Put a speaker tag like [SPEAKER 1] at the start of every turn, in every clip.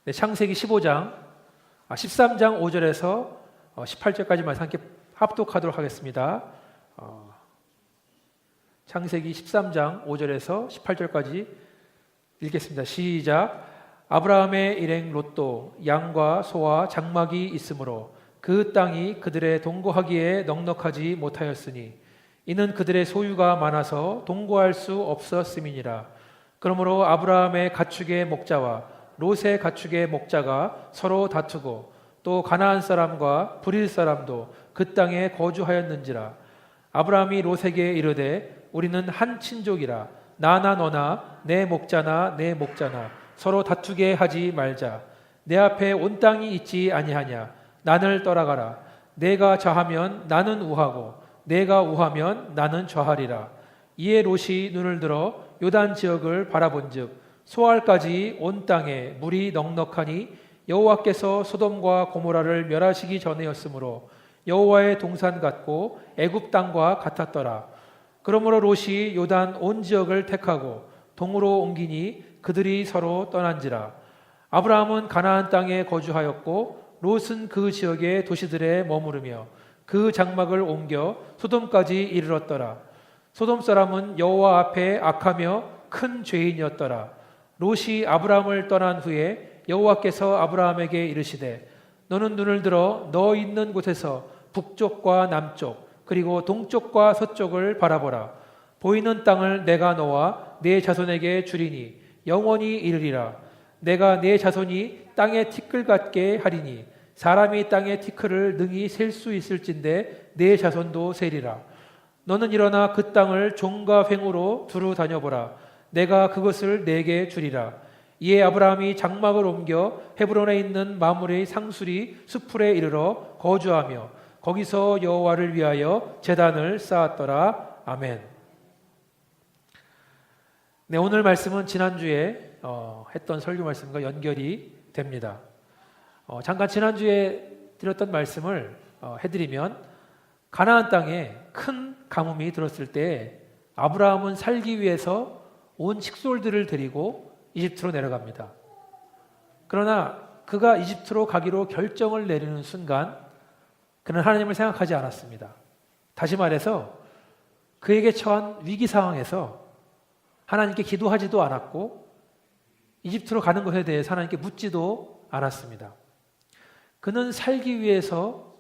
[SPEAKER 1] 네, 창세기 13장 5절에서 18절까지만 함께 합독하도록 하겠습니다. 창세기 13장 5절에서 18절까지 읽겠습니다. 시작. 아브라함의 일행 롯도 양과 소와 장막이 있으므로 그 땅이 그들의 동거하기에 넉넉하지 못하였으니 이는 그들의 소유가 많아서 동거할 수 없었음이니라. 그러므로 아브라함의 가축의 목자와 롯의 가축의 목자가 서로 다투고 또 가나안 사람과 브릴 사람도 그 땅에 거주하였는지라. 아브라함이 롯에게 이르되 우리는 한 친족이라 나나 너나 내 목자나 내 목자나 서로 다투게 하지 말자. 내 앞에 온 땅이 있지 아니하냐. 나를 떠나가라. 내가 좌하면 나는 우하고 내가 우하면 나는 좌하리라. 이에 롯이 눈을 들어 요단 지역을 바라본즉 소알까지 온 땅에 물이 넉넉하니 여호와께서 소돔과 고모라를 멸하시기 전에였으므로 여호와의 동산 같고 애굽 땅과 같았더라. 그러므로 롯이 요단 온 지역을 택하고 동으로 옮기니 그들이 서로 떠난지라. 아브라함은 가나안 땅에 거주하였고 롯은 그 지역의 도시들에 머무르며 그 장막을 옮겨 소돔까지 이르렀더라. 소돔 사람은 여호와 앞에 악하며 큰 죄인이었더라. 롯이 아브라함을 떠난 후에 여호와께서 아브라함에게 이르시되 너는 눈을 들어 너 있는 곳에서 북쪽과 남쪽 그리고 동쪽과 서쪽을 바라보라. 보이는 땅을 내가 너와 네 자손에게 주리니 영원히 이르리라. 내가 네 자손이 땅의 티끌 같게 하리니 사람이 땅의 티끌을 능히 셀 수 있을진데 네 자손도 세리라. 너는 일어나 그 땅을 종과 횡으로 두루 다녀보라. 내가 그것을 네게 주리라. 이에 아브라함이 장막을 옮겨 헤브론에 있는 마므레의 상수리 수풀에 이르러 거주하며 거기서 여호와를 위하여 제단을 쌓았더라. 아멘. 네, 오늘 말씀은 지난주에 했던 설교 말씀과 연결이 됩니다. 잠깐 지난주에 드렸던 말씀을 해드리면 가나안 땅에 큰 가뭄이 들었을 때 아브라함은 살기 위해서 온 식솔들을 데리고 이집트로 내려갑니다. 그러나 그가 이집트로 가기로 결정을 내리는 순간 그는 하나님을 생각하지 않았습니다. 다시 말해서 그에게 처한 위기 상황에서 하나님께 기도하지도 않았고 이집트로 가는 것에 대해서 하나님께 묻지도 않았습니다. 그는 살기 위해서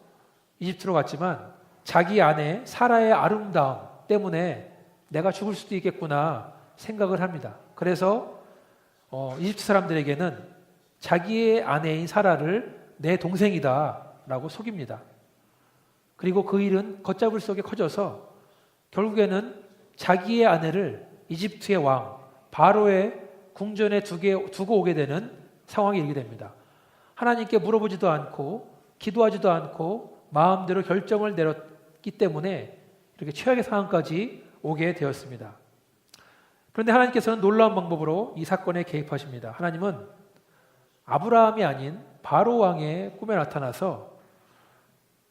[SPEAKER 1] 이집트로 갔지만 자기 아내 사라의 아름다움 때문에 내가 죽을 수도 있겠구나 생각을 합니다. 그래서 이집트 사람들에게는 자기의 아내인 사라를 내 동생이다 라고 속입니다. 그리고 그 일은 걷잡을 수 없게 커져서 결국에는 자기의 아내를 이집트의 왕 바로의 궁전에 두고 오게 되는 상황이 이르게 됩니다. 하나님께 물어보지도 않고 기도하지도 않고 마음대로 결정을 내렸기 때문에 이렇게 최악의 상황까지 오게 되었습니다. 그런데 하나님께서는 놀라운 방법으로 이 사건에 개입하십니다. 하나님은 아브라함이 아닌 바로 왕의 꿈에 나타나서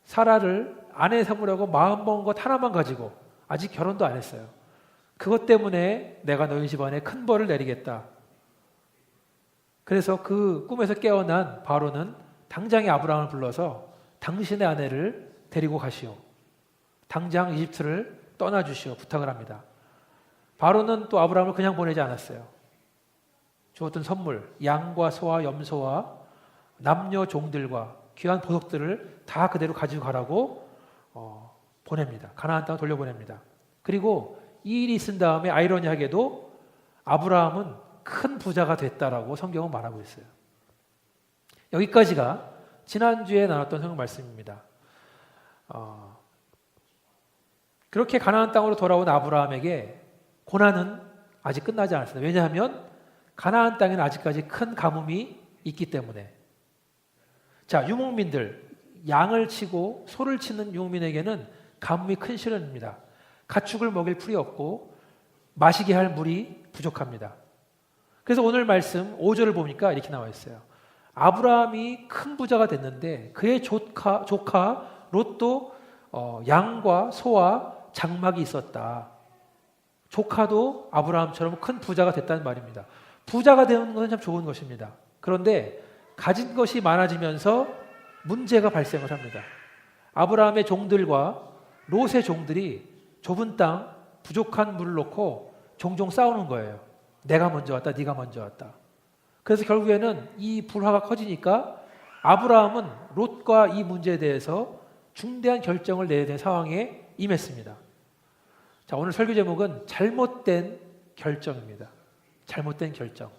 [SPEAKER 1] 사라를 아내 삼으려고 마음먹은 것 하나만 가지고 아직 결혼도 안 했어요. 그것 때문에 내가 너희 집안에 큰 벌을 내리겠다. 그래서 그 꿈에서 깨어난 바로는 당장에 아브라함을 불러서 당신의 아내를 데리고 가시오. 당장 이집트를 떠나주시오. 부탁을 합니다. 바로는 또 아브라함을 그냥 보내지 않았어요. 주었던 선물, 양과 소와 염소와 남녀 종들과 귀한 보석들을 다 그대로 가지고 가라고 보냅니다. 가나안 땅을 돌려보냅니다. 그리고 이 일이 있은 다음에 아이러니하게도 아브라함은 큰 부자가 됐다라고 성경은 말하고 있어요. 여기까지가 지난주에 나눴던 성경 말씀입니다. 그렇게 가나안 땅으로 돌아온 아브라함에게 고난은 아직 끝나지 않았습니다. 왜냐하면 가나안 땅에는 아직까지 큰 가뭄이 있기 때문에. 자, 유목민들, 양을 치고 소를 치는 유목민에게는 가뭄이 큰 시련입니다. 가축을 먹일 풀이 없고 마시게 할 물이 부족합니다. 그래서 오늘 말씀 5절을 보니까 이렇게 나와 있어요. 아브라함이 큰 부자가 됐는데 그의 조카 롯도 양과 소와 장막이 있었다. 조카도 아브라함처럼 큰 부자가 됐다는 말입니다. 부자가 되는 것은 참 좋은 것입니다. 그런데 가진 것이 많아지면서 문제가 발생을 합니다. 아브라함의 종들과 롯의 종들이 좁은 땅, 부족한 물을 놓고 종종 싸우는 거예요. 내가 먼저 왔다, 네가 먼저 왔다. 그래서 결국에는 이 불화가 커지니까 아브라함은 롯과 이 문제에 대해서 중대한 결정을 내야 되는 상황에 임했습니다. 자, 오늘 설교 제목은 잘못된 결정입니다. 잘못된 결정.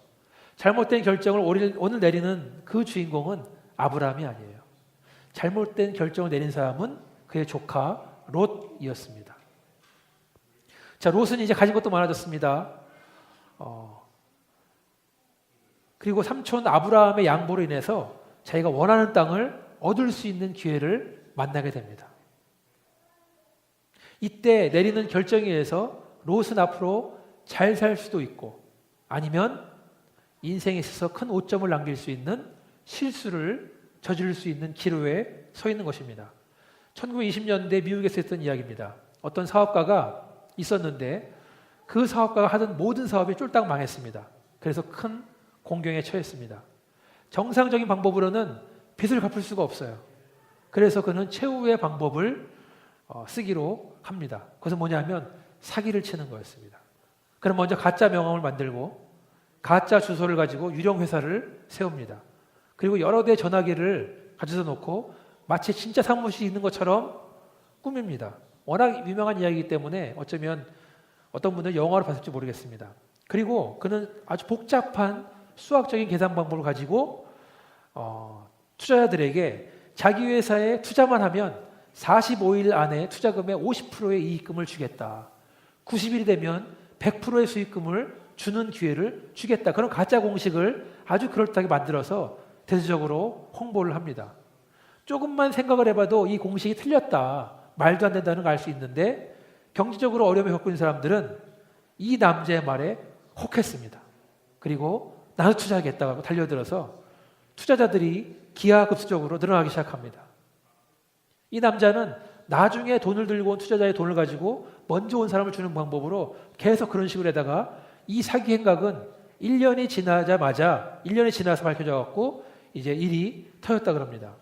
[SPEAKER 1] 잘못된 결정을 오늘 내리는 그 주인공은 아브라함이 아니에요. 잘못된 결정을 내린 사람은 그의 조카 롯이었습니다. 자, 롯은 이제 가진 것도 많아졌습니다. 그리고 삼촌 아브라함의 양보로 인해서 자기가 원하는 땅을 얻을 수 있는 기회를 만나게 됩니다. 이때 내리는 결정에 의해서 롯은 앞으로 잘 살 수도 있고 아니면 인생에 있어서 큰 오점을 남길 수 있는 실수를 저지를 수 있는 기로에 서 있는 것입니다. 1920년대 미국에서 했던 이야기입니다. 어떤 사업가가 있었는데 그 사업가가 하던 모든 사업이 쫄딱 망했습니다. 그래서 큰 공경에 처했습니다. 정상적인 방법으로는 빚을 갚을 수가 없어요. 그래서 그는 최후의 방법을 쓰기로 합니다. 그것은 뭐냐면 사기를 치는 거였습니다. 그럼 먼저 가짜 명함을 만들고 가짜 주소를 가지고 유령 회사를 세웁니다. 그리고 여러 대 전화기를 가져다 놓고 마치 진짜 사무실이 있는 것처럼 꾸밉니다. 워낙 유명한 이야기이기 때문에 어쩌면 어떤 분은 영화로 봤을지 모르겠습니다. 그리고 그는 아주 복잡한 수학적인 계산 방법을 가지고 투자자들에게 자기 회사에 투자만 하면 45일 안에 투자금의 50%의 이익금을 주겠다. 90일이 되면 100%의 수익금을 주는 기회를 주겠다. 그런 가짜 공식을 아주 그럴듯하게 만들어서 대대적으로 홍보를 합니다. 조금만 생각을 해봐도 이 공식이 틀렸다. 말도 안 된다는 걸 알 수 있는데 경제적으로 어려움을 겪고 있는 사람들은 이 남자의 말에 혹했습니다. 그리고 나도 투자하겠다고 하고 달려들어서 투자자들이 기하급수적으로 늘어나기 시작합니다. 이 남자는 나중에 돈을 들고 온 투자자의 돈을 가지고 먼저 온 사람을 주는 방법으로 계속 그런 식으로 해다가 이 사기 행각은 1년이 지나서 밝혀져 갖고 이제 일이 터졌다 그럽니다.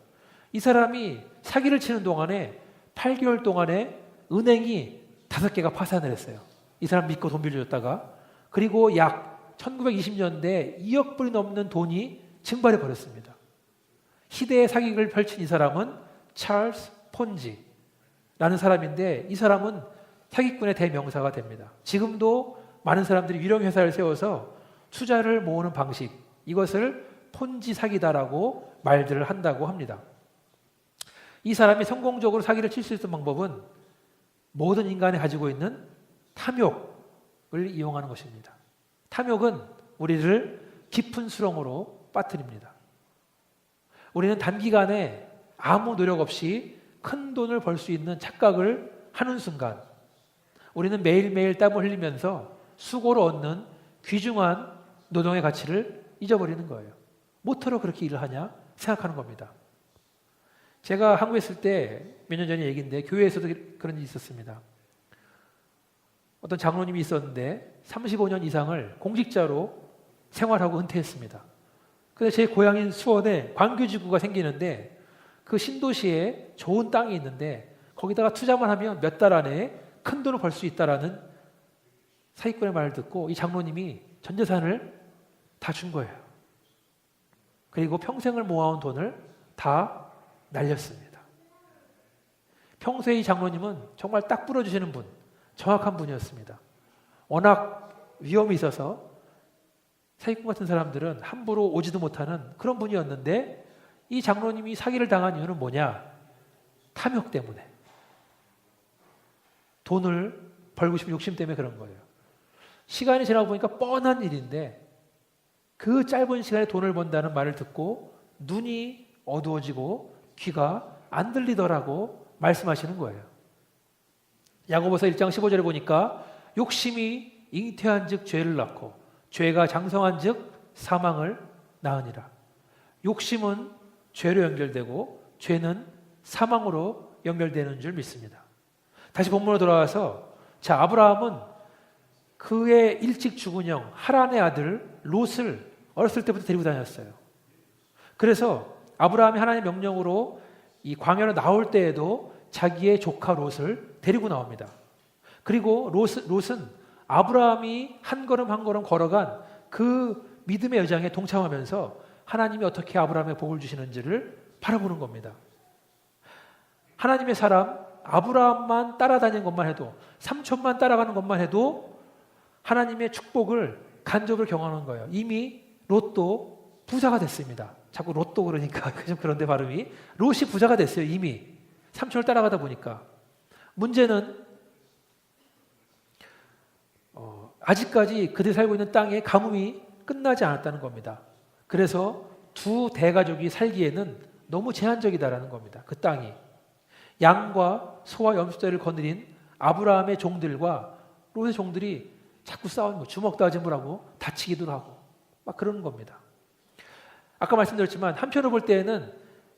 [SPEAKER 1] 이 사람이 사기를 치는 동안에 8개월 동안에 은행이 5개가 파산을 했어요. 이 사람 믿고 돈 빌려줬다가 그리고 약 1920년대 2억 불이 넘는 돈이 증발해 버렸습니다. 희대의 사기를 펼친 이 사람은 찰스 폰지라는 사람인데 이 사람은 사기꾼의 대명사가 됩니다. 지금도 많은 사람들이 유령 회사를 세워서 투자를 모으는 방식, 이것을 폰지 사기다라고 말들을 한다고 합니다. 이 사람이 성공적으로 사기를 칠 수 있는 방법은 모든 인간이 가지고 있는 탐욕을 이용하는 것입니다. 탐욕은 우리를 깊은 수렁으로 빠뜨립니다. 우리는 단기간에 아무 노력 없이 큰 돈을 벌 수 있는 착각을 하는 순간 우리는 매일매일 땀을 흘리면서 수고로 얻는 귀중한 노동의 가치를 잊어버리는 거예요. 뭐터로 그렇게 일을 하냐 생각하는 겁니다. 제가 한국에 있을 때 몇 년 전의 얘기인데 교회에서도 그런 일이 있었습니다. 어떤 장로님이 있었는데 35년 이상을 공직자로 생활하고 은퇴했습니다. 그래서 제 고향인 수원에 광교지구가 생기는데 그 신도시에 좋은 땅이 있는데 거기다가 투자만 하면 몇 달 안에 큰 돈을 벌 수 있다라는 사기꾼의 말을 듣고 이 장로님이 전 재산을 다 준 거예요. 그리고 평생을 모아온 돈을 다 날렸습니다. 평소에 이 장로님은 정말 딱 부러주시는 분, 정확한 분이었습니다. 워낙 위험이 있어서 사기꾼 같은 사람들은 함부로 오지도 못하는 그런 분이었는데 이 장로님이 사기를 당한 이유는 뭐냐? 탐욕 때문에. 돈을 벌고 싶은 욕심 때문에 그런 거예요. 시간이 지나고 보니까 뻔한 일인데 그 짧은 시간에 돈을 번다는 말을 듣고 눈이 어두워지고 귀가 안 들리더라고 말씀하시는 거예요. 야고보서 1장 15절에 보니까 욕심이 잉태한 즉 죄를 낳고 죄가 장성한 즉 사망을 낳으니라. 욕심은 죄로 연결되고 죄는 사망으로 연결되는 줄 믿습니다. 다시 본문으로 돌아와서 자, 아브라함은 그의 일찍 죽은 형 하란의 아들 롯을 어렸을 때부터 데리고 다녔어요. 그래서 아브라함이 하나님의 명령으로 이 광야로 나올 때에도 자기의 조카 롯을 데리고 나옵니다. 그리고 롯은 아브라함이 한 걸음 한 걸음 걸어간 그 믿음의 여정에 동참하면서 하나님이 어떻게 아브라함에 복을 주시는지를 바라보는 겁니다. 하나님의 사람 아브라함만 따라다니는 것만 해도, 삼촌만 따라가는 것만 해도 하나님의 축복을 간접을 경험하는 거예요. 이미 롯도 부자가 됐습니다. 자꾸 롯도 그러니까 좀 그런데 발음이. 롯이 부자가 됐어요. 이미 삼촌을 따라가다 보니까. 문제는 아직까지 그들이 살고 있는 땅의 가뭄이 끝나지 않았다는 겁니다. 그래서 두 대가족이 살기에는 너무 제한적이다라는 겁니다. 그 땅이. 양과 소와 염소떼를 거느린 아브라함의 종들과 롯의 종들이 자꾸 싸우는 거, 주먹 다짐을 하고 다치기도 하고 막 그러는 겁니다. 아까 말씀드렸지만 한편으로 볼 때에는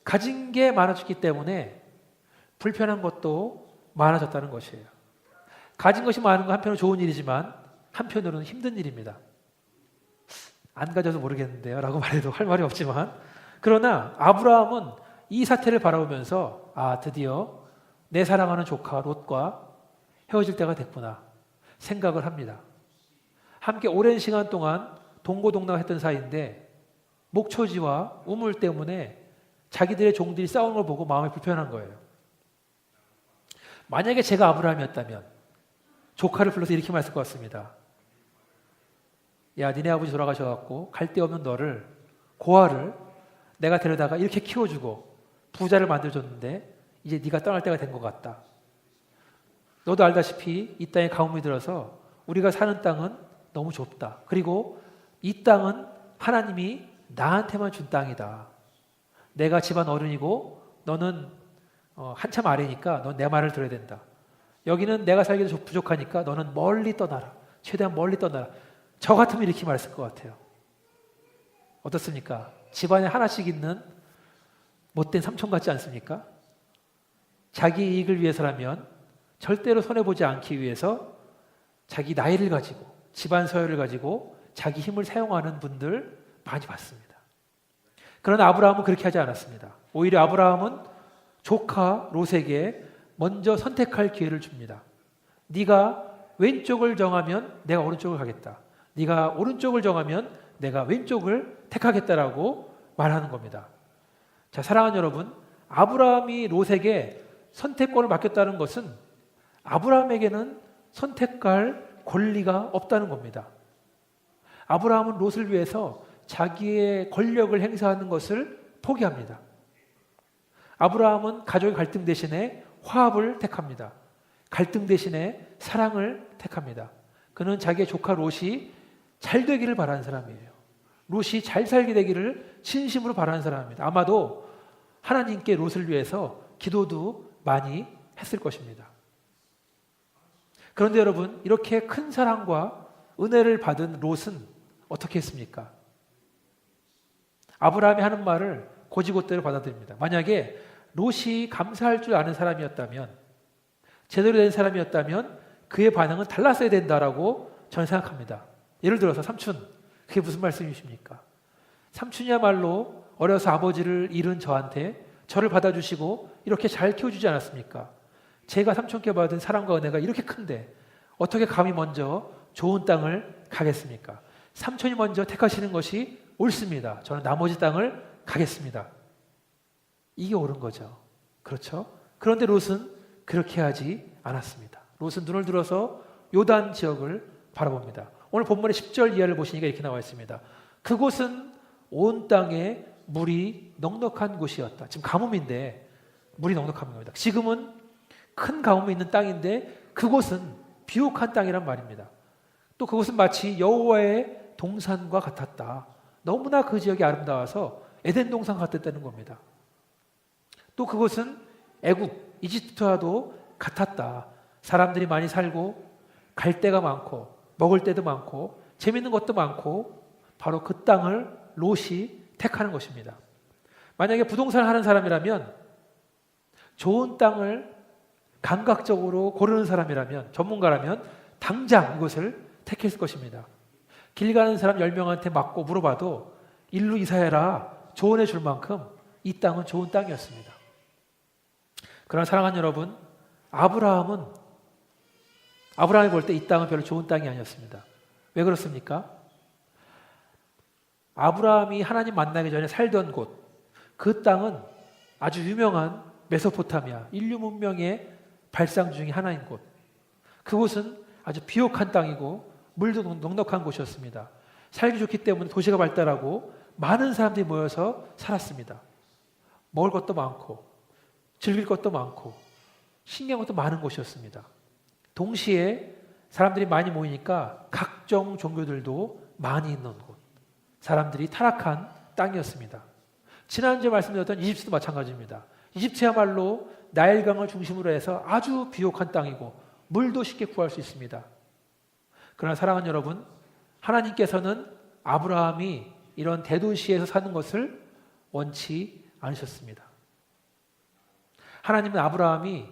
[SPEAKER 1] 가진 게 많아졌기 때문에 불편한 것도 많아졌다는 것이에요. 가진 것이 많은 건 한편으로 좋은 일이지만 한편으로는 힘든 일입니다. 안 가져서 모르겠는데요 라고 말해도 할 말이 없지만, 그러나 아브라함은 이 사태를 바라보면서 드디어 내 사랑하는 조카 롯과 헤어질 때가 됐구나 생각을 합니다. 함께 오랜 시간 동안 동고동락했던 사이인데 목초지와 우물 때문에 자기들의 종들이 싸우는 걸 보고 마음이 불편한 거예요. 만약에 제가 아브라함이었다면 조카를 불러서 이렇게 말했을 것 같습니다. 야, 니네 아버지 돌아가셔갖고 갈 데 없는 너를, 고아를 내가 데려다가 이렇게 키워주고 부자를 만들어줬는데 이제 네가 떠날 때가 된 것 같다. 너도 알다시피 이 땅에 가뭄이 들어서 우리가 사는 땅은 너무 좁다. 그리고 이 땅은 하나님이 나한테만 준 땅이다. 내가 집안 어른이고 너는 한참 아래니까 넌 내 말을 들어야 된다. 여기는 내가 살기도 부족하니까 너는 멀리 떠나라. 최대한 멀리 떠나라. 저 같으면 이렇게 말했을 것 같아요. 어떻습니까? 집안에 하나씩 있는 못된 삼촌 같지 않습니까? 자기 이익을 위해서라면 절대로 손해보지 않기 위해서 자기 나이를 가지고 집안 서열을 가지고 자기 힘을 사용하는 분들 많이 봤습니다. 그러나 아브라함은 그렇게 하지 않았습니다. 오히려 아브라함은 조카 롯에게 먼저 선택할 기회를 줍니다. 네가 왼쪽을 정하면 내가 오른쪽을 가겠다. 네가 오른쪽을 정하면 내가 왼쪽을 택하겠다라고 말하는 겁니다. 자, 사랑하는 여러분, 아브라함이 롯에게 선택권을 맡겼다는 것은 아브라함에게는 선택할 권리가 없다는 겁니다. 아브라함은 롯을 위해서 자기의 권력을 행사하는 것을 포기합니다. 아브라함은 가족의 갈등 대신에 화합을 택합니다. 갈등 대신에 사랑을 택합니다. 그는 자기의 조카 롯이 잘 되기를 바라는 사람이에요. 롯이 잘 살게 되기를 진심으로 바라는 사람입니다. 아마도 하나님께 롯을 위해서 기도도 많이 했을 것입니다. 그런데 여러분, 이렇게 큰 사랑과 은혜를 받은 롯은 어떻게 했습니까? 아브라함이 하는 말을 곧이곧대로 받아들입니다. 만약에 롯이 감사할 줄 아는 사람이었다면, 제대로 된 사람이었다면 그의 반응은 달랐어야 된다라고 저는 생각합니다. 예를 들어서 삼촌, 그게 무슨 말씀이십니까? 삼촌이야말로 어려서 아버지를 잃은 저한테 저를 받아주시고 이렇게 잘 키워주지 않았습니까? 제가 삼촌께 받은 사랑과 은혜가 이렇게 큰데 어떻게 감히 먼저 좋은 땅을 가겠습니까? 삼촌이 먼저 택하시는 것이 옳습니다. 저는 나머지 땅을 가겠습니다. 이게 옳은 거죠. 그렇죠? 그런데 롯은 그렇게 하지 않았습니다. 롯은 눈을 들어서 요단 지역을 바라봅니다. 오늘 본문의 10절 이하를 보시니까 이렇게 나와 있습니다. 그곳은 온 땅에 물이 넉넉한 곳이었다. 지금 가뭄인데 물이 넉넉한 겁니다. 지금은 큰 가뭄이 있는 땅인데 그곳은 비옥한 땅이란 말입니다. 또 그곳은 마치 여호와의 동산과 같았다. 너무나 그 지역이 아름다워서 에덴 동산 같았다는 겁니다. 또 그곳은 애굽, 이집트와도 같았다. 사람들이 많이 살고 갈 데가 많고 먹을 데도 많고 재밌는 것도 많고 바로 그 땅을 롯이 택하는 것입니다. 만약에 부동산을 하는 사람이라면 좋은 땅을 감각적으로 고르는 사람이라면 전문가라면 당장 이곳을 택했을 것입니다. 길 가는 사람 10명한테 맞고 물어봐도 일로 이사해라 조언해 줄 만큼 이 땅은 좋은 땅이었습니다. 그러나 사랑하는 여러분, 아브라함이 볼 때 이 땅은 별로 좋은 땅이 아니었습니다. 왜 그렇습니까? 아브라함이 하나님 만나기 전에 살던 곳, 그 땅은 아주 유명한 메소포타미아, 인류 문명의 발상 중에 하나인 곳. 그곳은 아주 비옥한 땅이고 물도 넉넉한 곳이었습니다. 살기 좋기 때문에 도시가 발달하고 많은 사람들이 모여서 살았습니다. 먹을 것도 많고 즐길 것도 많고 신기한 것도 많은 곳이었습니다. 동시에 사람들이 많이 모이니까 각종 종교들도 많이 있는 곳, 사람들이 타락한 땅이었습니다. 지난주에 말씀드렸던 이집트도 마찬가지입니다. 이집트야말로 나일강을 중심으로 해서 아주 비옥한 땅이고 물도 쉽게 구할 수 있습니다. 그러나 사랑하는 여러분, 하나님께서는 아브라함이 이런 대도시에서 사는 것을 원치 않으셨습니다. 하나님은 아브라함이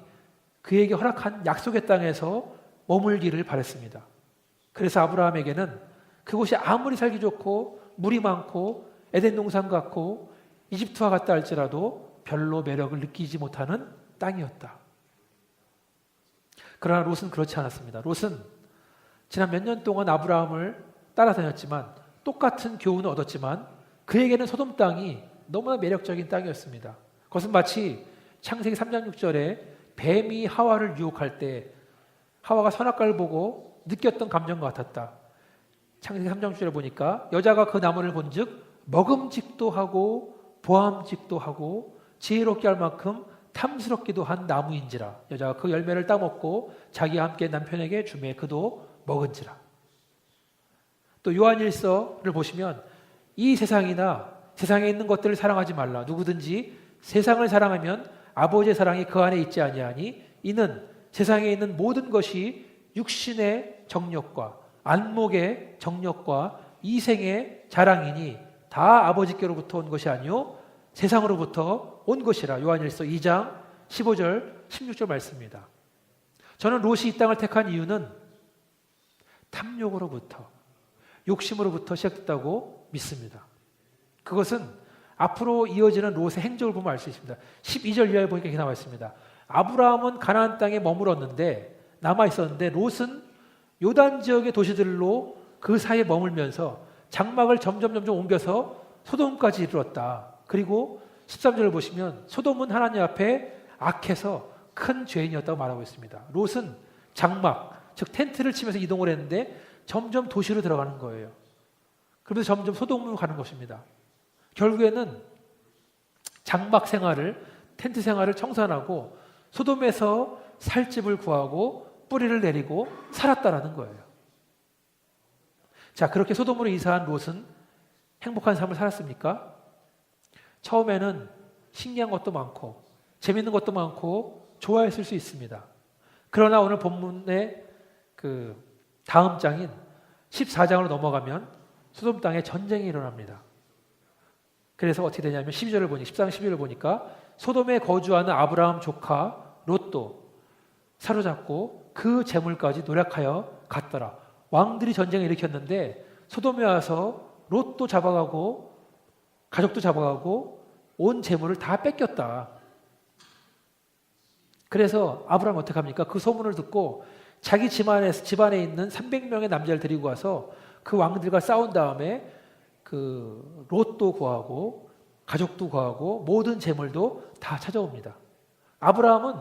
[SPEAKER 1] 그에게 허락한 약속의 땅에서 머물기를 바랬습니다. 그래서 아브라함에게는 그곳이 아무리 살기 좋고 물이 많고 에덴 동산 같고 이집트와 같다 할지라도 별로 매력을 느끼지 못하는 땅이었다. 그러나 롯은 그렇지 않았습니다. 롯은 지난 몇 년 동안 아브라함을 따라다녔지만 똑같은 교훈을 얻었지만 그에게는 소돔 땅이 너무나 매력적인 땅이었습니다. 그것은 마치 창세기 3장 6절에 뱀이 하와를 유혹할 때 하와가 선악과를 보고 느꼈던 감정과 같았다. 창세기 3장 6절에 보니까 여자가 그 나무를 본즉 먹음직도 하고 보암직도 하고 지혜롭게 할 만큼 탐스럽기도 한 나무인지라. 여자가 그 열매를 따먹고 자기와 함께 남편에게 주매 그도 먹은지라. 또 요한일서를 보시면 이 세상에 있는 것들을 사랑하지 말라. 누구든지 세상을 사랑하면 아버지의 사랑이 그 안에 있지 아니하니 이는 세상에 있는 모든 것이 육신의 정욕과 안목의 정욕과 이생의 자랑이니 다 아버지께로부터 온 것이 아니요 세상으로부터 온 것이라. 요한일서 2장 15절 16절 말씀입니다. 저는 롯이 이 땅을 택한 이유는 탐욕으로부터 욕심으로부터 시작됐다고 믿습니다. 그것은 앞으로 이어지는 롯의 행적을 보면 알 수 있습니다. 12절 이하에 보니까 이렇게 나와 있습니다. 아브라함은 가나안 땅에 머물었는데 남아 있었는데 롯은 요단 지역의 도시들로 그 사이에 머물면서 장막을 점점 옮겨서 소돔까지 이르렀다. 그리고 13절을 보시면 소돔은 하나님 앞에 악해서 큰 죄인이었다고 말하고 있습니다. 롯은 장막, 즉 텐트를 치면서 이동을 했는데 점점 도시로 들어가는 거예요. 그러면서 점점 소돔으로 가는 것입니다. 결국에는 장막 생활을, 텐트 생활을 청산하고 소돔에서 살 집을 구하고 뿌리를 내리고 살았다라는 거예요. 자, 그렇게 소돔으로 이사한 롯은 행복한 삶을 살았습니까? 처음에는 신기한 것도 많고 재밌는 것도 많고 좋아했을 수 있습니다. 그러나 오늘 본문의 그 다음 장인 14장으로 넘어가면 소돔 땅에 전쟁이 일어납니다. 그래서 어떻게 되냐면 12절을 보니 14장 12절을 보니까 소돔에 거주하는 아브라함 조카 롯도 사로잡고 그 재물까지 노력하여 갔더라. 왕들이 전쟁을 일으켰는데 소돔에 와서 롯도 잡아가고 가족도 잡아가고 온 재물을 다 뺏겼다. 그래서 아브라함이 어떻게 합니까? 그 소문을 듣고 자기 집안에 있는 300명의 남자를 데리고 와서 그 왕들과 싸운 다음에 그 롯도 구하고 가족도 구하고 모든 재물도 다 찾아옵니다. 아브라함은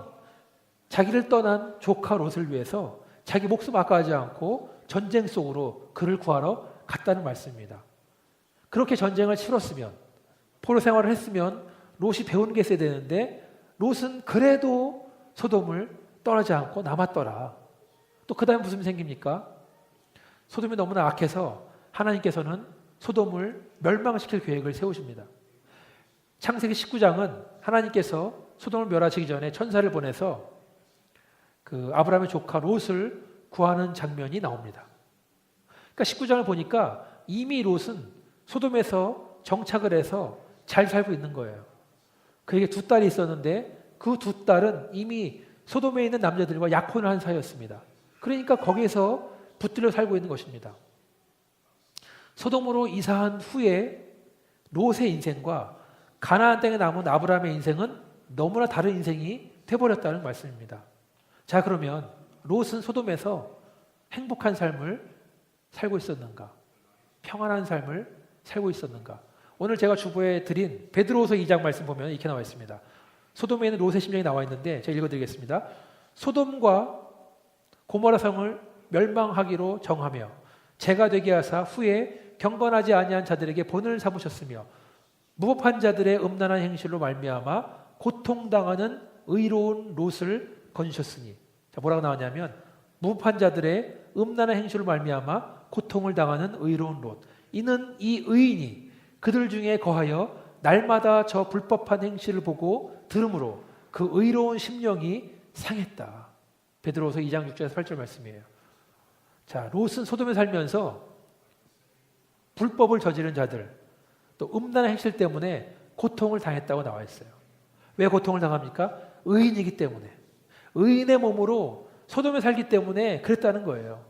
[SPEAKER 1] 자기를 떠난 조카 롯을 위해서 자기 목숨 아까워하지 않고 전쟁 속으로 그를 구하러 갔다는 말씀입니다. 그렇게 전쟁을 치렀으면 포로 생활을 했으면 롯이 배우는 게 있어야 되는데 롯은 그래도 소돔을 떠나지 않고 남았더라. 또 그 다음에 무슨 일이 생깁니까? 소돔이 너무나 악해서 하나님께서는 소돔을 멸망시킬 계획을 세우십니다. 창세기 19장은 하나님께서 소돔을 멸하시기 전에 천사를 보내서 그 아브라함의 조카 롯을 구하는 장면이 나옵니다. 그러니까 19장을 보니까 이미 롯은 소돔에서 정착을 해서 잘 살고 있는 거예요. 그에게 두 딸이 있었는데 그 두 딸은 이미 소돔에 있는 남자들과 약혼을 한 사이였습니다. 그러니까 거기에서 붙들려 살고 있는 것입니다. 소돔으로 이사한 후에 롯의 인생과 가나안 땅에 남은 아브라함의 인생은 너무나 다른 인생이 돼버렸다는 말씀입니다. 자, 그러면 롯은 소돔에서 행복한 삶을 살고 있었는가? 평안한 삶을 살고 있었는가? 오늘 제가 주보에 드린 베드로후서 2장 말씀 보면 이렇게 나와 있습니다. 소돔에 있는 롯의 심령이 나와 있는데 제가 읽어드리겠습니다. 소돔과 고모라 성을 멸망하기로 정하며 재가 되게 하사 후에 경건하지 아니한 자들에게 본을 삼으셨으며 무법한 자들의 음란한 행실로 말미암아 고통당하는 의로운 롯을 건지셨으니, 자, 뭐라고 나왔냐면 무법한 자들의 음란한 행실로 말미암아 고통을 당하는 의로운 롯, 이는 이 의인이 그들 중에 거하여 날마다 저 불법한 행실을 보고 들으므로 그 의로운 심령이 상했다. 베드로후서 2장 6절에서 8절 말씀이에요. 자, 롯은 소돔에 살면서 불법을 저지른 자들, 또 음란한 행실 때문에 고통을 당했다고 나와 있어요. 왜 고통을 당합니까? 의인이기 때문에. 의인의 몸으로 소돔에 살기 때문에 그랬다는 거예요.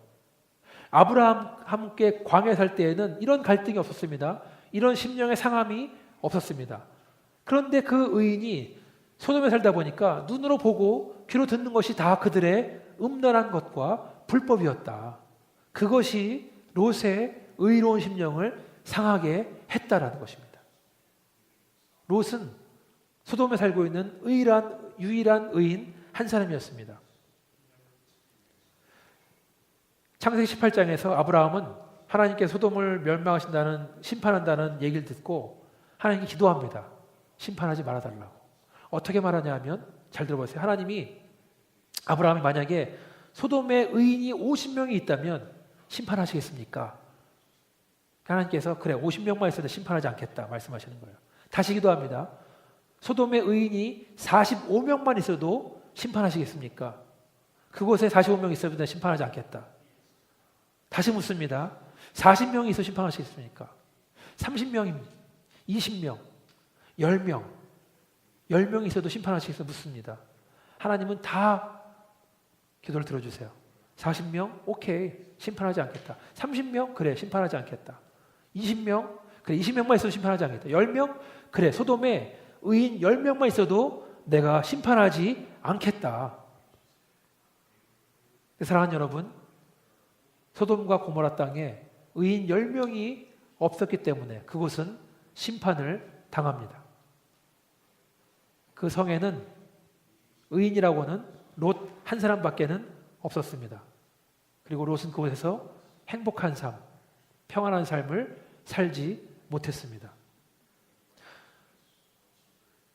[SPEAKER 1] 아브라함 함께 광야에 살 때에는 이런 갈등이 없었습니다. 이런 심령의 상함이 없었습니다. 그런데 그 의인이 소돔에 살다 보니까 눈으로 보고 귀로 듣는 것이 다 그들의 음란한 것과 불법이었다. 그것이 롯의 의로운 심령을 상하게 했다라는 것입니다. 롯은 소돔에 살고 있는 유일한 의인 한 사람이었습니다. 창세기 18장에서 아브라함은 하나님께 소돔을 멸망하신다는, 심판한다는 얘기를 듣고 하나님께 기도합니다. 심판하지 말아달라고. 어떻게 말하냐 하면, 잘 들어보세요. 하나님이, 아브라함이 만약에 소돔에 의인이 50명이 있다면 심판하시겠습니까? 하나님께서 그래 50명만 있어도 심판하지 않겠다 말씀하시는 거예요. 다시 기도합니다. 소돔의 의인이 45명만 있어도 심판하시겠습니까? 그곳에 45명 있어도 심판하지 않겠다. 다시 묻습니다. 40명이 있어 심판하시겠습니까? 30명, 20명, 10명, 10명이 있어도 심판하시겠습니까? 묻습니다. 하나님은 다 기도를 들어주세요. 40명? 오케이. 심판하지 않겠다. 30명? 그래. 심판하지 않겠다. 20명? 그래. 20명만 있어도 심판하지 않겠다. 10명? 그래. 소돔에 의인 10명만 있어도 내가 심판하지 않겠다. 사랑하는 여러분, 소돔과 고모라 땅에 의인 10명이 없었기 때문에 그곳은 심판을 당합니다. 그 성에는 의인이라고는 롯 한 사람밖에는 없었습니다. 그리고 롯은 그곳에서 행복한 삶, 평안한 삶을 살지 못했습니다.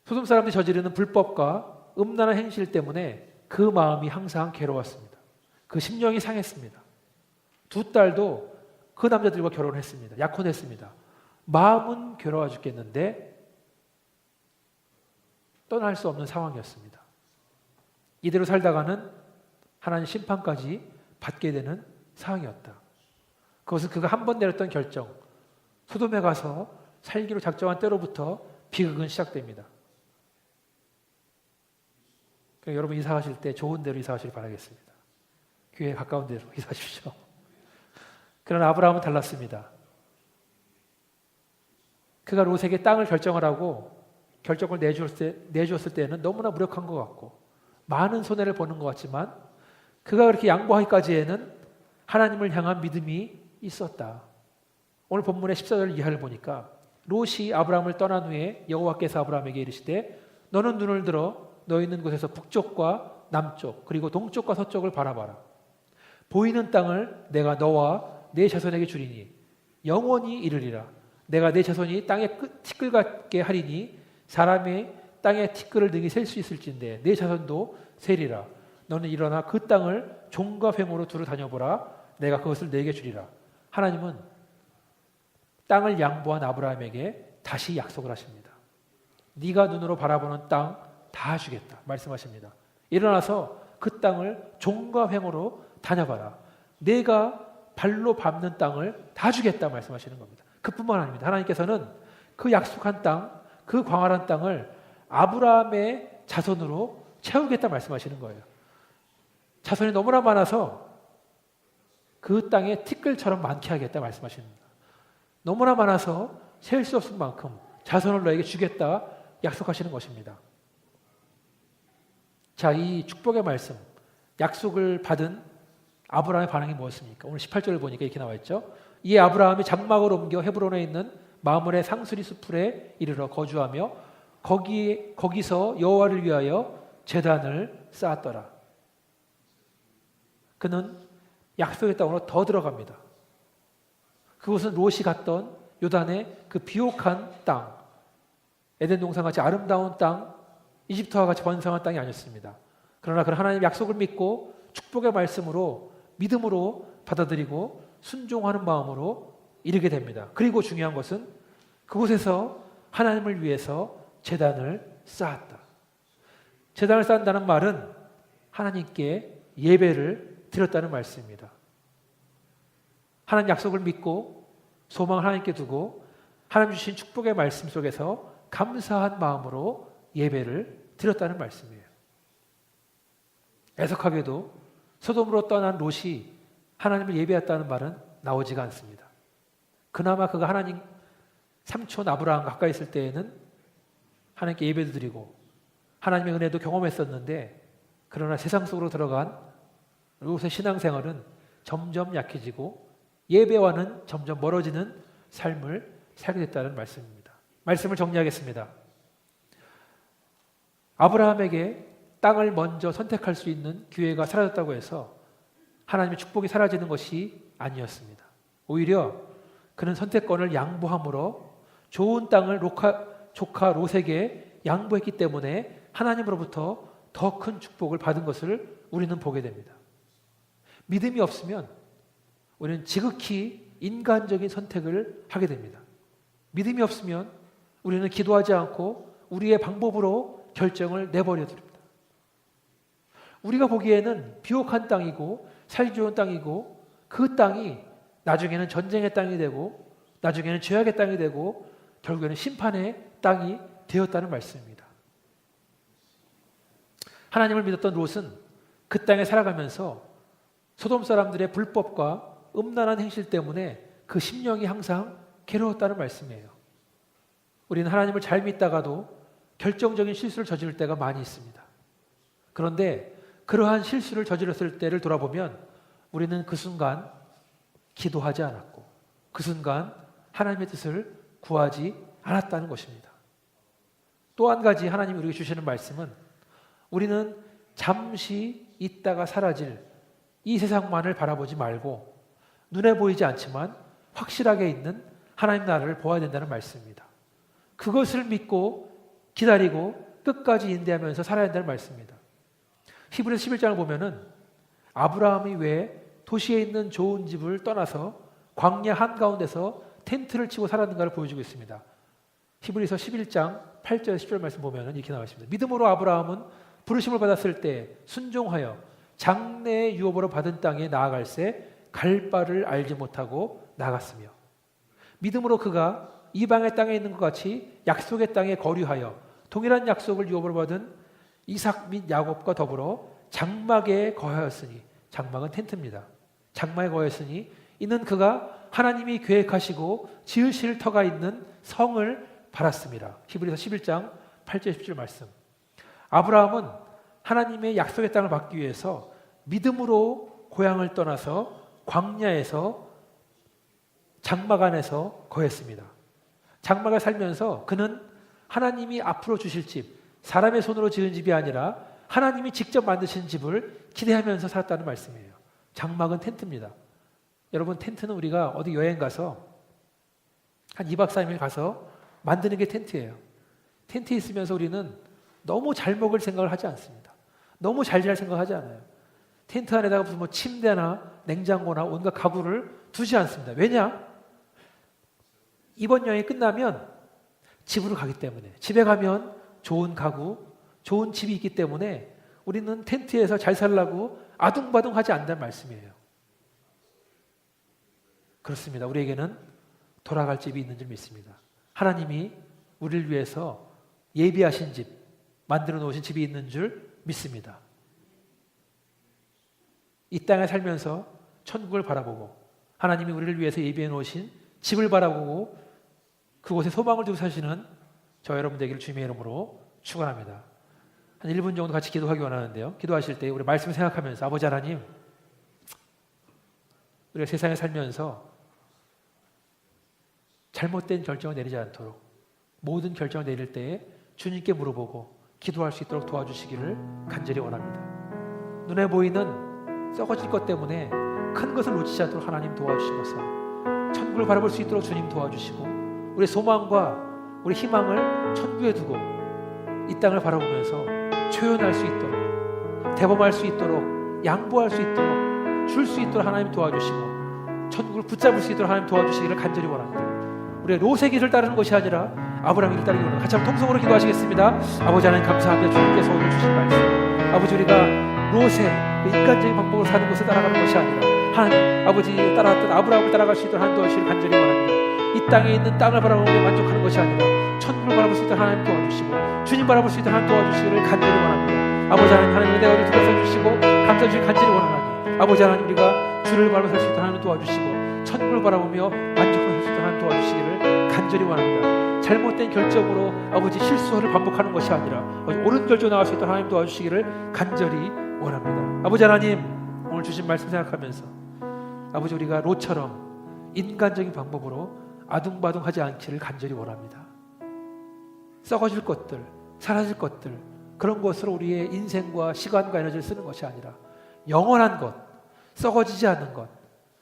[SPEAKER 1] 소돔 사람들이 저지르는 불법과 음란한 행실 때문에 그 마음이 항상 괴로웠습니다. 그 심령이 상했습니다. 두 딸도 그 남자들과 결혼했습니다. 약혼했습니다. 마음은 괴로워 죽겠는데 떠날 수 없는 상황이었습니다. 이대로 살다가는 하나님 심판까지 받게 되는 상황이었다. 그것은 그가 한 번 내렸던 결정, 소돔에 가서 살기로 작정한 때로부터 비극은 시작됩니다. 그러니까 여러분 이사 가실 때 좋은 데로 이사 가시길 바라겠습니다. 교회에 가까운 데로 이사하십시오. 그러나 아브라함은 달랐습니다. 그가 롯에게 땅을 결정하라고 결정을 내주었을 때는 너무나 무력한 것 같고 많은 손해를 보는 것 같지만 그가 그렇게 양보하기까지에는 하나님을 향한 믿음이 있었다. 오늘 본문의 14절 이하를 보니까 롯이 아브라함을 떠난 후에 여호와께서 아브라함에게 이르시되 너는 눈을 들어 너 있는 곳에서 북쪽과 남쪽 그리고 동쪽과 서쪽을 바라봐라. 보이는 땅을 내가 너와 내 자손에게 주리니 영원히 이르리라. 내가 내 자손이 땅의 티끌 같게 하리니 사람의 땅의 티끌을 능히 셀 수 있을진데 내 자손도 세리라. 너는 일어나 그 땅을 종과 횡으로 두루 다녀보라. 내가 그것을 내게 주리라. 하나님은 땅을 양보한 아브라함에게 다시 약속을 하십니다. 네가 눈으로 바라보는 땅 다 주겠다 말씀하십니다. 일어나서 그 땅을 종과 횡으로 다녀봐라. 내가 발로 밟는 땅을 다 주겠다 말씀하시는 겁니다. 그뿐만 아닙니다. 하나님께서는 그 약속한 땅, 그 광활한 땅을 아브라함의 자손으로 채우겠다 말씀하시는 거예요. 자손이 너무나 많아서 그 땅에 티끌처럼 많게 하겠다 말씀하십니다. 너무나 많아서 셀 수 없을 만큼 자손을 너에게 주겠다 약속하시는 것입니다. 자, 이 축복의 말씀, 약속을 받은 아브라함의 반응이 무엇입니까? 오늘 18절을 보니까 이렇게 나와 있죠. 이 아브라함이 장막을 옮겨 헤브론에 있는 마므레 상수리 숲에 이르러 거주하며 거기서 여호와를 위하여 제단을 쌓았더라. 그는 약속의 땅으로 더 들어갑니다. 그곳은 롯이 갔던 요단의 그 비옥한 땅, 에덴 동산같이 아름다운 땅, 이집트와 같이 번성한 땅이 아니었습니다. 그러나 그는 하나님의 약속을 믿고 축복의 말씀으로 믿음으로 받아들이고 순종하는 마음으로 이르게 됩니다. 그리고 중요한 것은 그곳에서 하나님을 위해서 제단을 쌓았다. 제단을 쌓는다는 말은 하나님께 예배를 드렸다는 말씀입니다. 하나님 약속을 믿고 소망을 하나님께 두고 하나님 주신 축복의 말씀 속에서 감사한 마음으로 예배를 드렸다는 말씀이에요. 애석하게도 소돔으로 떠난 롯이 하나님을 예배했다는 말은 나오지가 않습니다. 그나마 그가 하나님 삼촌 아브라함 가까이 있을 때에는 하나님께 예배도 드리고 하나님의 은혜도 경험했었는데, 그러나 세상 속으로 들어간 롯의 신앙생활은 점점 약해지고 예배와는 점점 멀어지는 삶을 살게 됐다는 말씀입니다. 말씀을 정리하겠습니다. 아브라함에게 땅을 먼저 선택할 수 있는 기회가 사라졌다고 해서 하나님의 축복이 사라지는 것이 아니었습니다. 오히려 그는 선택권을 양보함으로 좋은 땅을 조카 롯에게 양보했기 때문에 하나님으로부터 더 큰 축복을 받은 것을 우리는 보게 됩니다. 믿음이 없으면 우리는 지극히 인간적인 선택을 하게 됩니다. 믿음이 없으면 우리는 기도하지 않고 우리의 방법으로 결정을 내버려 둡니다. 우리가 보기에는 비옥한 땅이고 살기 좋은 땅이고 그 땅이 나중에는 전쟁의 땅이 되고 나중에는 죄악의 땅이 되고 결국에는 심판의 땅이 되었다는 말씀입니다. 하나님을 믿었던 롯은 그 땅에 살아가면서 소돔 사람들의 불법과 음란한 행실 때문에 그 심령이 항상 괴로웠다는 말씀이에요. 우리는 하나님을 잘 믿다가도 결정적인 실수를 저지를 때가 많이 있습니다. 그런데 그러한 실수를 저질렀을 때를 돌아보면 우리는 그 순간 기도하지 않았고 그 순간 하나님의 뜻을 구하지 않았다는 것입니다. 또 한 가지 하나님이 우리에게 주시는 말씀은 우리는 잠시 있다가 사라질 이 세상만을 바라보지 말고 눈에 보이지 않지만 확실하게 있는 하나님 나라를 보아야 된다는 말씀입니다. 그것을 믿고 기다리고 끝까지 인내하면서 살아야 한다는 말씀입니다. 히브리서 11장을 보면은 아브라함이 왜 도시에 있는 좋은 집을 떠나서 광야 한가운데서 텐트를 치고 살았는가를 보여주고 있습니다. 히브리서 11장 8절 10절 말씀 보면은 이렇게 나와 있습니다. 믿음으로 아브라함은 부르심을 받았을 때 순종하여 장래의 유업으로 받은 땅에 나아갈새 갈 바를 알지 못하고 나갔으며 믿음으로 그가 이방의 땅에 있는 것 같이 약속의 땅에 거류하여 동일한 약속을 유업으로 받은 이삭 및 야곱과 더불어 장막에 거하였으니, 장막은 텐트입니다. 장막에 거하였으니 이는 그가 하나님이 계획하시고 지으실 터가 있는 성을 바랐습니다. 히브리서 11장 8절 10절 말씀. 아브라함은 하나님의 약속의 땅을 받기 위해서 믿음으로 고향을 떠나서 광야에서 장막 안에서 거했습니다. 장막에 살면서 그는 하나님이 앞으로 주실 집, 사람의 손으로 지은 집이 아니라 하나님이 직접 만드신 집을 기대하면서 살았다는 말씀이에요. 장막은 텐트입니다. 여러분, 텐트는 우리가 어디 여행 가서 한 2박 3일 가서 만드는 게 텐트예요. 텐트에 있으면서 우리는 너무 잘 먹을 생각을 하지 않습니다. 너무 잘 지낼 생각을 하지 않아요. 텐트 안에다가 무슨 뭐 침대나 냉장고나 온갖 가구를 두지 않습니다. 왜냐? 이번 여행이 끝나면 집으로 가기 때문에, 집에 가면 좋은 가구, 좋은 집이 있기 때문에 우리는 텐트에서 잘 살라고 아둥바둥하지 않는다는 말씀이에요. 그렇습니다. 우리에게는 돌아갈 집이 있는 줄 믿습니다. 하나님이 우리를 위해서 예비하신 집, 만들어 놓으신 집이 있는 줄 믿습니다. 이 땅에 살면서 천국을 바라보고 하나님이 우리를 위해서 예비해 놓으신 집을 바라보고 그곳에 소망을 두고 사시는 저 여러분 되기를 주님의 이름으로 축원합니다. 한 1분 정도 같이 기도하기 원하는데요. 기도하실 때 우리 말씀 생각하면서 아버지 하나님, 우리가 세상에 살면서 잘못된 결정을 내리지 않도록 모든 결정을 내릴 때에 주님께 물어보고 기도할 수 있도록 도와주시기를 간절히 원합니다. 눈에 보이는 썩어질 것 때문에 큰 것을 놓치지 않도록 하나님 도와주시고서 천국을 바라볼 수 있도록 주님 도와주시고 우리의 소망과 우리 희망을 천국에 두고 이 땅을 바라보면서 초연할 수 있도록, 대범할 수 있도록, 양보할 수 있도록, 줄 수 있도록 하나님 도와주시고 천국을 붙잡을 수 있도록 하나님 도와주시기를 간절히 원합니다. 우리의 롯의 길을 따르는 것이 아니라 아브라함의 길을 따르기 원합니다. 같이 한번 통성으로 기도하시겠습니다. 아버지 하나님 감사합니다. 주님께서 오늘 주신 말씀, 아버지 우리가 롯의 인간적인 방법으로 사는 것을 따라가는 것이 아니라 하나님 아버지 따라왔던 아브라함을 따라갈 수 있도록 하나님 도와주시기를 간절히 원합니다. 이 땅에 있는 땅을 바라보며 만족하는 것이 아니라 천국을 바라볼 수 있도록 하나님 도와주시고 주님 바라볼 수 있도록 하나님 도와주시기를 간절히 원합니다. 아버지 하나님, 하나님 은혜가 우리 두고 주시고 감사해 주시기 간절히 원하나니 아버지 하나님, 우리가 주를 바라보며 살 수 있도록 하나님 도와주시고 천국을 바라보며 만족하며 살 수 있도록 하나님 도와주시기를 간절히 원합니다. 잘못된 결정으로 아버지 실수를 반복하는 것이 아니라 옳은 결정 나갈 수 있도록 하나님 도와주시기를 간절히 원합니다. 아버지 하나님, 오늘 주신 말씀 생각하면서 아버지 우리가 롯처럼 인간적인 방법으로 아둥바둥하지 않기를 간절히 원합니다. 썩어질 것들, 사라질 것들, 그런 것으로 우리의 인생과 시간과 에너지를 쓰는 것이 아니라 영원한 것, 썩어지지 않는 것,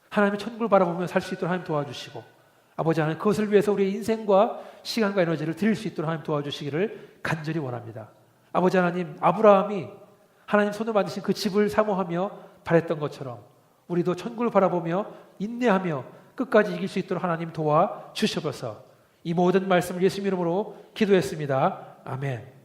[SPEAKER 1] 하나님의 천국을 바라보며 살 수 있도록 하나님 도와주시고 아버지 하나님, 그것을 위해서 우리의 인생과 시간과 에너지를 드릴 수 있도록 하나님 도와주시기를 간절히 원합니다. 아버지 하나님, 아브라함이 하나님 손을 만드신 그 집을 사모하며 바랬던 것처럼 우리도 천국을 바라보며 인내하며 끝까지 이길 수 있도록 하나님 도와주셔서 이 모든 말씀을 예수님 이름으로 기도했습니다. 아멘.